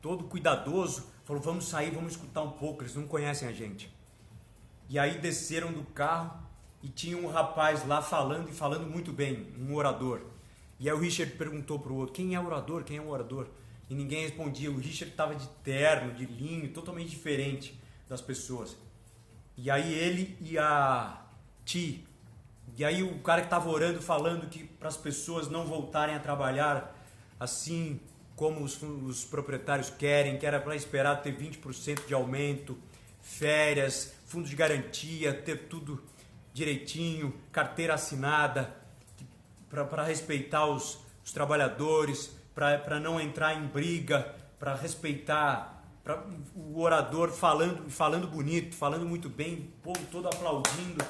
Speaker 1: todo cuidadoso, falou: vamos sair, vamos escutar um pouco, eles não conhecem a gente. E aí desceram do carro e tinha um rapaz lá falando, e falando muito bem, um orador. E aí o Richard perguntou para o outro: quem é o orador? Quem é o orador? E ninguém respondia. O Richard estava de terno, de linho, totalmente diferente das pessoas. E aí ele e a Ti. E aí o cara que estava orando, falando que para as pessoas não voltarem a trabalhar assim como os proprietários querem, que era para esperar ter 20% de aumento, férias, fundo de garantia, ter tudo direitinho, carteira assinada, para respeitar os trabalhadores, para não entrar em briga, para respeitar o orador falando bonito, falando muito bem, o povo todo aplaudindo,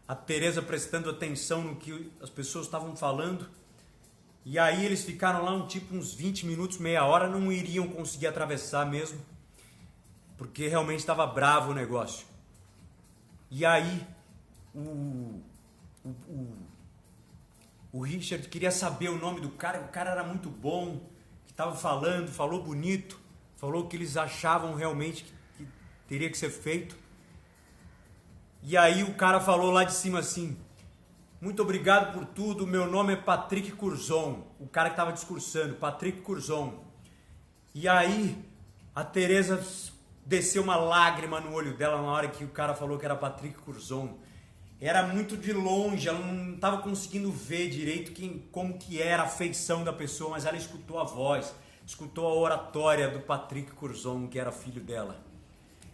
Speaker 1: a Teresa prestando atenção no que as pessoas estavam falando. E aí eles ficaram lá uns 20 minutos, meia hora, não iriam conseguir atravessar mesmo, porque realmente estava bravo o negócio. E aí o Richard queria saber o nome do cara era muito bom, que estava falou bonito, falou que eles achavam realmente que teria que ser feito. E aí o cara falou lá de cima assim: muito obrigado por tudo, meu nome é Patrick Curzon. O cara que estava discursando, Patrick Curzon. E aí a Teresa desceu uma lágrima no olho dela na hora que o cara falou que era Patrick Curzon. Era muito de longe, ela não estava conseguindo ver direito como que era a feição da pessoa, mas ela escutou a voz, escutou a oratória do Patrick Curzon, que era filho dela.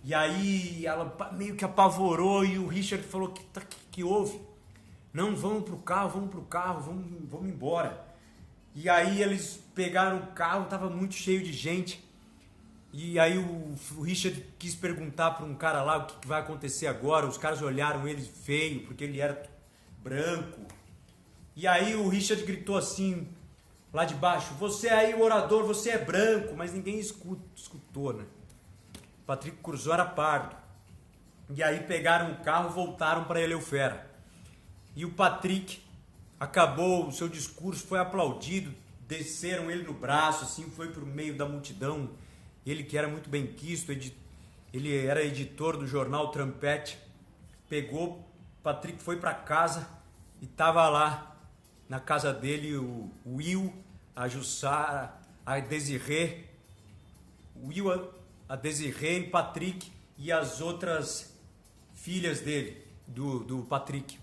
Speaker 1: E aí ela meio que apavorou e o Richard falou: que houve? Não, vamos pro carro, vamos embora. E aí eles pegaram o carro, estava muito cheio de gente. E aí o Richard quis perguntar para um cara lá o que vai acontecer agora. Os caras olharam ele feio, porque ele era branco. E aí o Richard gritou assim, lá de baixo: você aí, o orador, você é branco. Mas ninguém escutou, né? Patrick Curzon era pardo. E aí pegaram o carro e voltaram para Eleufera. E o Patrick acabou o seu discurso, foi aplaudido, desceram ele no braço, assim, foi para o meio da multidão. Ele que era muito bem quisto, ele era editor do jornal Trampete, pegou, Patrick foi para casa e estava lá na casa dele o Will, a Jussara, a Desirê, o Will, a Desirê, o Patrick e as outras filhas dele, do Patrick.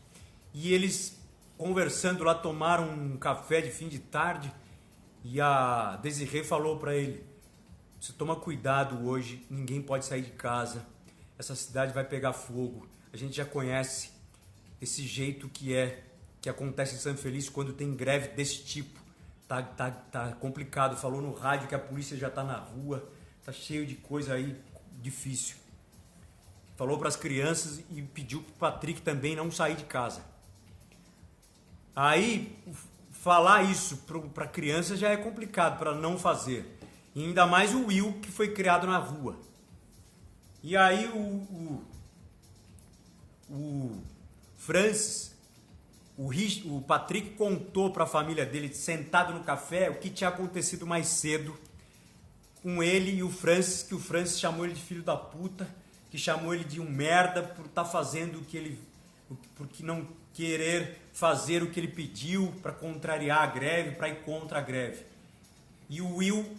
Speaker 1: E eles conversando lá, tomaram um café de fim de tarde e a Desirê falou para ele: você toma cuidado hoje, ninguém pode sair de casa, essa cidade vai pegar fogo, a gente já conhece esse jeito que acontece em São Feliz quando tem greve desse tipo, tá complicado, falou no rádio que a polícia já tá na rua, tá cheio de coisa aí difícil. Falou para as crianças e pediu pro Patrick também não sair de casa. Aí, falar isso para criança já é complicado, para não fazer. E ainda mais o Will, que foi criado na rua. E aí o Francis, o Patrick contou para a família dele, sentado no café, o que tinha acontecido mais cedo com ele e o Francis, que o Francis chamou ele de filho da puta, que chamou ele de um merda por estar fazendo por não querer fazer o que ele pediu, para contrariar a greve, para ir contra a greve. E o Will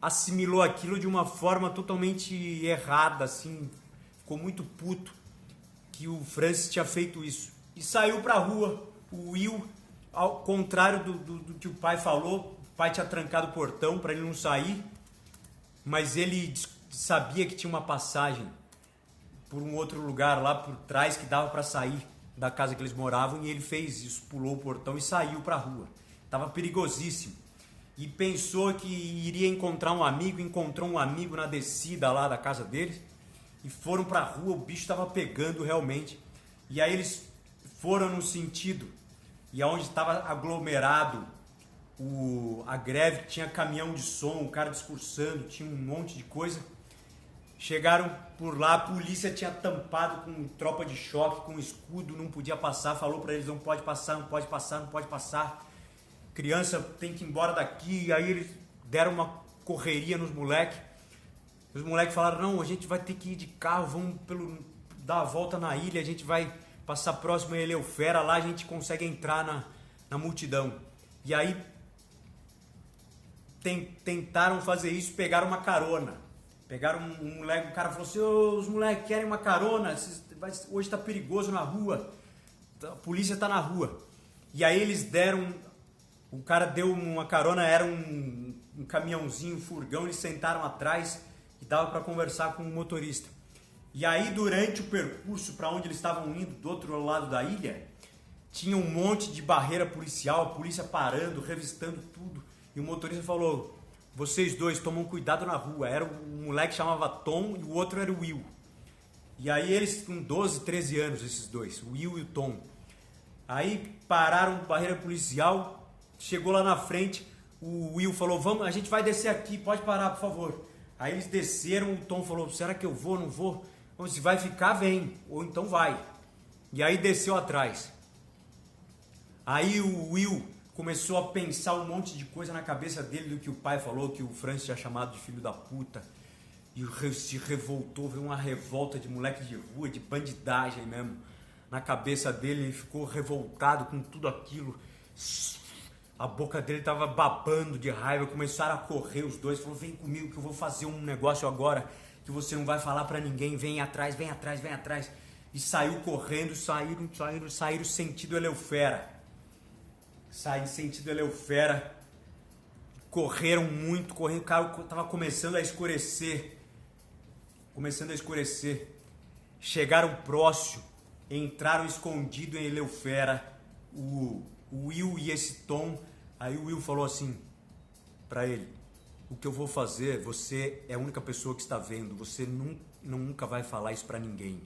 Speaker 1: assimilou aquilo de uma forma totalmente errada, assim, ficou muito puto que o Francis tinha feito isso. E saiu pra rua. O Will, ao contrário do que o pai falou, o pai tinha trancado o portão para ele não sair, mas ele sabia que tinha uma passagem por um outro lugar lá por trás que dava para sair da casa que eles moravam, e ele fez isso, pulou o portão e saiu pra rua. Tava perigosíssimo. E pensou que iria encontrar um amigo, encontrou um amigo na descida lá da casa deles, e foram pra rua, o bicho tava pegando realmente. E aí eles foram no sentido, e aonde estava aglomerado a greve, tinha caminhão de som, o cara discursando, tinha um monte de coisa. Chegaram por lá, a polícia tinha tampado com tropa de choque, com escudo, não podia passar, falou pra eles: não pode passar, não pode passar, não pode passar. Criança tem que ir embora daqui. E aí eles deram uma correria nos moleques. Os moleques falaram: não, a gente vai ter que ir de carro, vamos dar a volta na ilha, a gente vai passar próximo a Eleufera, lá a gente consegue entrar na multidão. E aí tentaram fazer isso, pegaram uma carona. Pegaram um moleque, o cara falou assim: os moleques querem uma carona, hoje tá perigoso na rua, a polícia tá na rua. E aí eles deram, o cara deu uma carona, era um caminhãozinho, um furgão, eles sentaram atrás e dava para conversar com o motorista. E aí durante o percurso para onde eles estavam indo, do outro lado da ilha, tinha um monte de barreira policial, a polícia parando, revistando tudo. E o motorista falou: vocês dois tomam cuidado na rua. Era um moleque que chamava Tom e o outro era o Will. E aí eles com 12, 13 anos, esses dois, o Will e o Tom. Aí pararam barreira policial, chegou lá na frente, o Will falou: vamos, a gente vai descer aqui, pode parar, por favor. Aí eles desceram, o Tom falou: será que eu vou, não vou? Então, se vai ficar, vem, ou então vai. E aí desceu atrás. Aí o Will começou a pensar um monte de coisa na cabeça dele do que o pai falou, que o Francis tinha chamado de filho da puta. E se revoltou, veio uma revolta de moleque de rua, de bandidagem mesmo. Na cabeça dele, ele ficou revoltado com tudo aquilo. A boca dele tava babando de raiva, começaram a correr os dois. Falou: vem comigo que eu vou fazer um negócio agora que você não vai falar pra ninguém. Vem atrás, vem atrás, vem atrás. E saiu correndo, saíram sentido Eleufera. Saí sentido Eleufera, correram muito, o carro estava começando a escurecer, chegaram próximo, entraram escondido em Eleufera, o Will e esse Tom. Aí o Will falou assim para ele: o que eu vou fazer, você é a única pessoa que está vendo, você nunca vai falar isso para ninguém.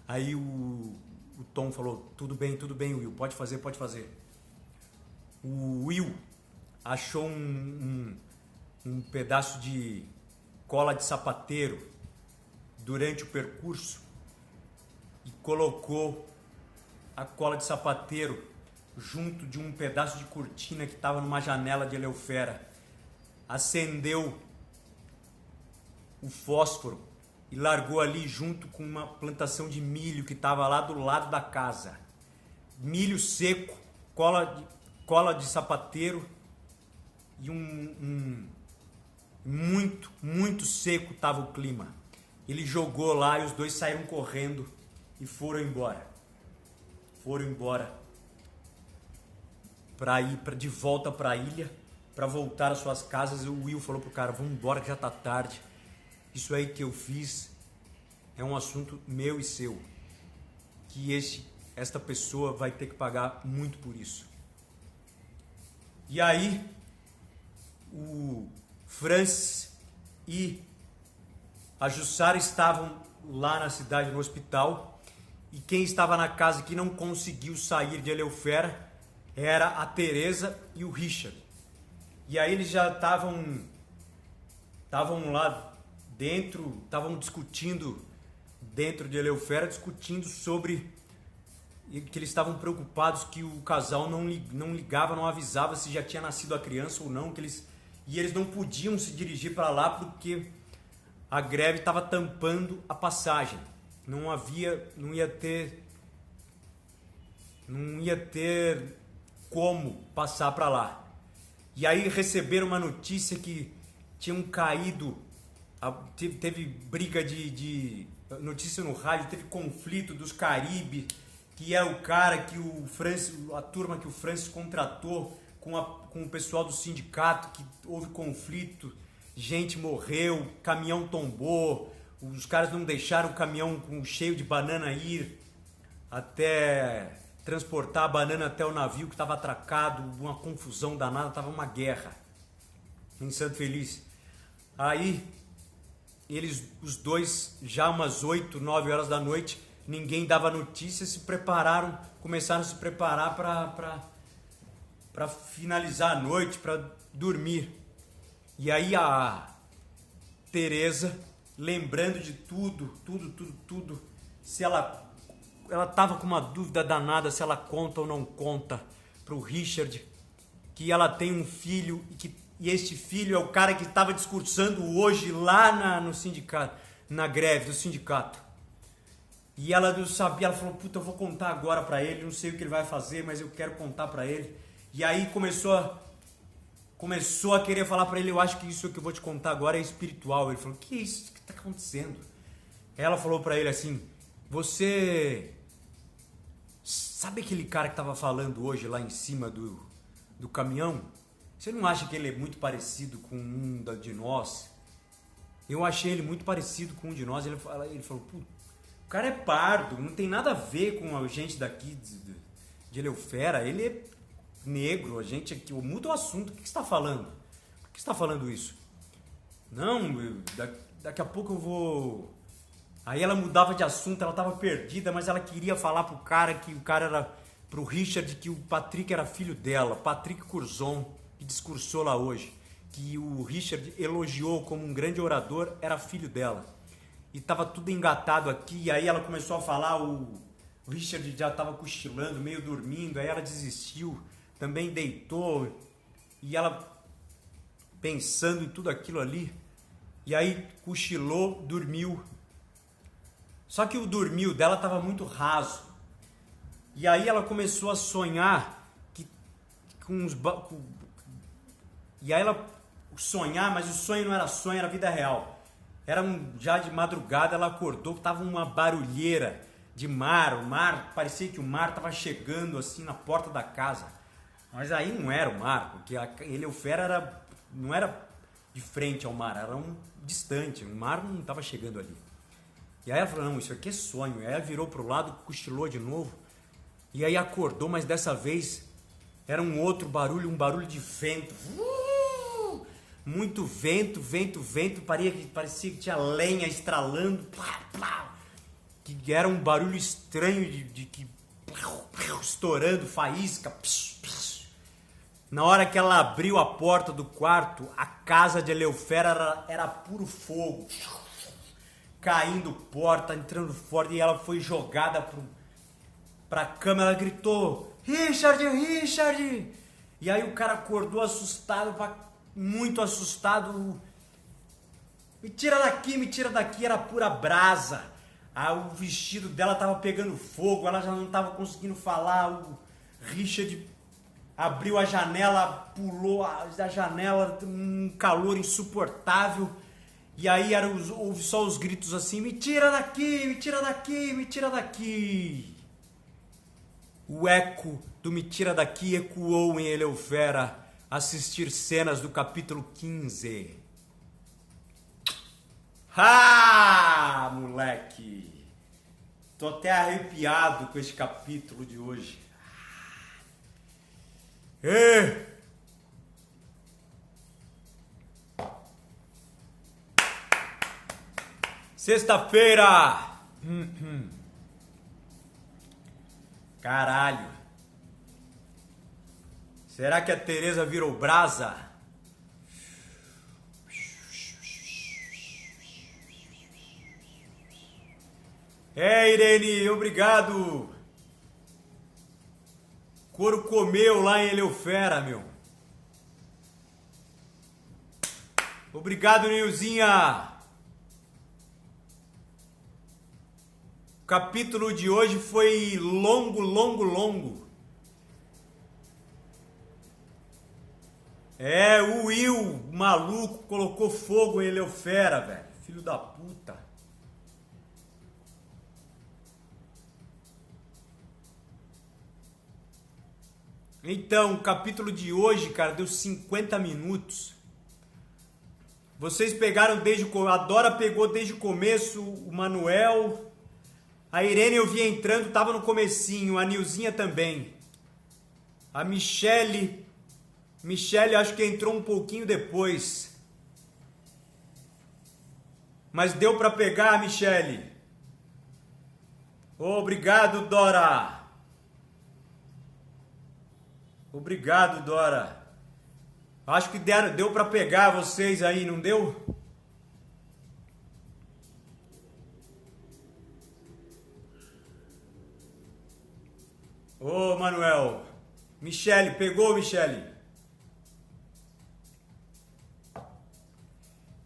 Speaker 1: Aí o Tom falou: tudo bem Will, pode fazer. O Will achou um pedaço de cola de sapateiro durante o percurso e colocou a cola de sapateiro junto de um pedaço de cortina que estava numa janela de Eleufera. Acendeu o fósforo e largou ali junto com uma plantação de milho que estava lá do lado da casa. Milho seco, cola de sapateiro e muito seco estava o clima. Ele jogou lá e os dois saíram correndo e foram embora. Para ir de volta para a ilha, para voltar às suas casas. O Will falou pro cara: vamos embora que já tá tarde. Isso aí que eu fiz é um assunto meu e seu. Que esta pessoa vai ter que pagar muito por isso. E aí, o Francis e a Jussara estavam lá na cidade, no hospital, e quem estava na casa que não conseguiu sair de Eleufera era a Teresa e o Richard. E aí eles já estavam lá dentro, estavam discutindo dentro de Eleufera, discutindo sobre que eles estavam preocupados que o casal não ligava, não avisava se já tinha nascido a criança ou não, e eles não podiam se dirigir para lá porque a greve estava tampando a passagem. Não ia ter como passar para lá. E aí receberam uma notícia que tinham caído, teve briga de notícia no rádio, teve conflito dos Caribe, que é o cara que a turma que o Francis contratou com o pessoal do sindicato, que houve conflito, gente morreu, caminhão tombou, os caras não deixaram o caminhão cheio de banana ir até transportar a banana até o navio que estava atracado, uma confusão danada, estava uma guerra em Santo Feliz. Aí os dois, já umas 8, 9 horas da noite, ninguém dava notícia, começaram a se preparar para finalizar a noite, para dormir. E aí a Teresa, lembrando de tudo, se ela estava com uma dúvida danada se ela conta ou não conta para o Richard que ela tem um filho e este filho é o cara que estava discursando hoje lá no sindicato, na greve do sindicato. E ela não sabia, ela falou: puta, eu vou contar agora para ele, não sei o que ele vai fazer, mas eu quero contar para ele. E aí começou a querer falar para ele: eu acho que isso que eu vou te contar agora é espiritual. Ele falou: que é isso que está acontecendo? Ela falou para ele assim: você sabe aquele cara que estava falando hoje lá em cima do caminhão? Você não acha que ele é muito parecido com um de nós? Eu achei ele muito parecido com um de nós. Ele falou: pô, o cara é pardo, não tem nada a ver com a gente daqui de Eleufera. Ele é negro, a gente aqui. Muda o assunto. O que você está falando? Por que você está falando isso? Não, daqui a pouco eu vou... Aí ela mudava de assunto, ela estava perdida, mas ela queria falar pro cara que o cara era... Pro Richard, que o Patrick era filho dela. Patrick Curzon, que discursou lá hoje. Que o Richard elogiou como um grande orador, era filho dela. E tava tudo engatado aqui, e aí ela começou a falar, o Richard já estava cochilando, meio dormindo, aí ela desistiu, também deitou, e ela pensando em tudo aquilo ali, e aí cochilou, dormiu. Só que o dormir dela estava muito raso, e aí ela começou a sonhar e aí ela sonhar, mas o sonho não era sonho, era vida real. Já de madrugada ela acordou, estava uma barulheira de mar, parecia que o mar estava chegando assim na porta da casa. Mas aí não era o mar, porque Eleufera não era de frente ao mar, era distante, o mar não estava chegando ali. E aí ela falou: não, isso aqui é sonho. Aí ela virou para o lado, cochilou de novo, e aí acordou, mas dessa vez era um outro barulho, um barulho de vento. Muito vento, parecia que tinha lenha estralando, que era um barulho estranho de estourando, faísca. Na hora que ela abriu a porta do quarto, a casa de Eleufera era puro fogo, caindo porta, entrando fora, e ela foi jogada pra cama, ela gritou: Richard, Richard! E aí o cara acordou assustado, muito assustado. Me tira daqui, era pura brasa. O vestido dela tava pegando fogo, ela já não tava conseguindo falar. O Richard abriu a janela, pulou da janela, um calor insuportável. E aí houve só os gritos assim: me tira daqui, me tira daqui, me tira daqui. O eco do Me Tira Daqui ecoou em Eleufera assistir cenas do capítulo 15. Ah, moleque! Tô até arrepiado com este capítulo de hoje. Sexta-feira! Caralho! Será que a Tereza virou brasa? Irene, obrigado! Couro comeu lá em Eleufera, meu. Obrigado, Nilzinha! O capítulo de hoje foi longo. O Will, maluco, colocou fogo em Eleufera, velho. Filho da puta. Então, o capítulo de hoje, cara, deu 50 minutos. Vocês pegaram desde o começo. A Dora pegou desde o começo, o Manuel. A Irene eu vi entrando, tava no comecinho. A Nilzinha também. A Michele acho que entrou um pouquinho depois. Mas deu pra pegar, Michele. Obrigado, Dora. Obrigado, Dora. Acho que deu pra pegar vocês aí, não deu? Ô, Manuel. Michele, pegou, Michele?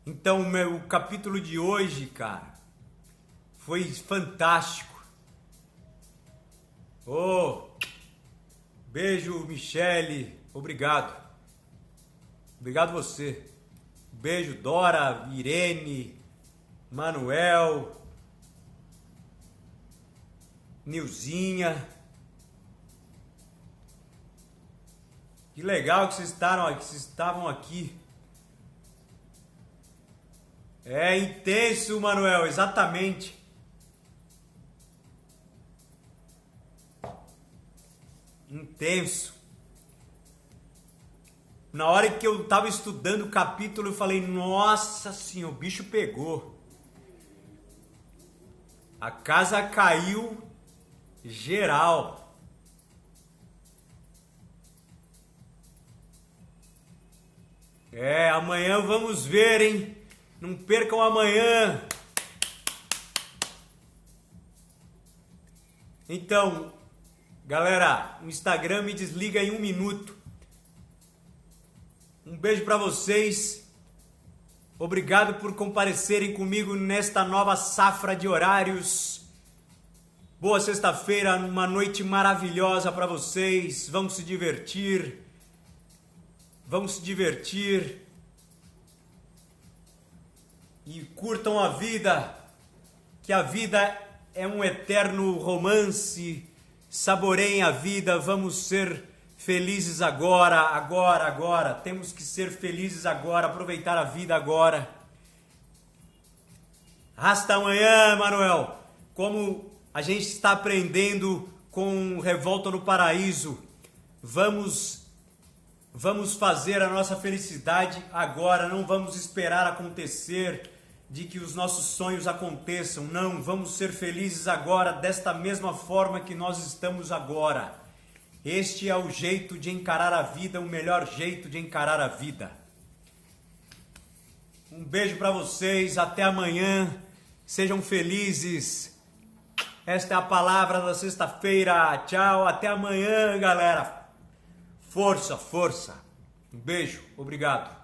Speaker 1: Então, o capítulo de hoje, cara, foi fantástico. Beijo, Michele. Obrigado. Obrigado você. Beijo, Dora, Irene, Manuel, Nilzinha. Que legal que vocês estavam aqui. É intenso, Manuel, exatamente. Intenso. Na hora que eu tava estudando o capítulo, eu falei: nossa senhora, o bicho pegou. A casa caiu geral. Amanhã vamos ver, hein? Não percam amanhã. Então, galera, o Instagram me desliga em 1 minuto. Um beijo pra vocês. Obrigado por comparecerem comigo nesta nova safra de horários. Boa sexta-feira, uma noite maravilhosa pra vocês. Vamos se divertir. Vamos se divertir. E curtam a vida, que a vida é um eterno romance. Saboreiem a vida, vamos ser felizes agora. Temos que ser felizes agora, aproveitar a vida agora. Hasta amanhã, Manuel. Como a gente está aprendendo com Revolta no Paraíso, vamos fazer a nossa felicidade agora, não vamos esperar acontecer, de que os nossos sonhos aconteçam. Não, vamos ser felizes agora, desta mesma forma que nós estamos agora. Este é o jeito de encarar a vida, o melhor jeito de encarar a vida. Um beijo para vocês, até amanhã, sejam felizes. Esta é a palavra da sexta-feira. Tchau, até amanhã, galera. Força, força. Um beijo, obrigado.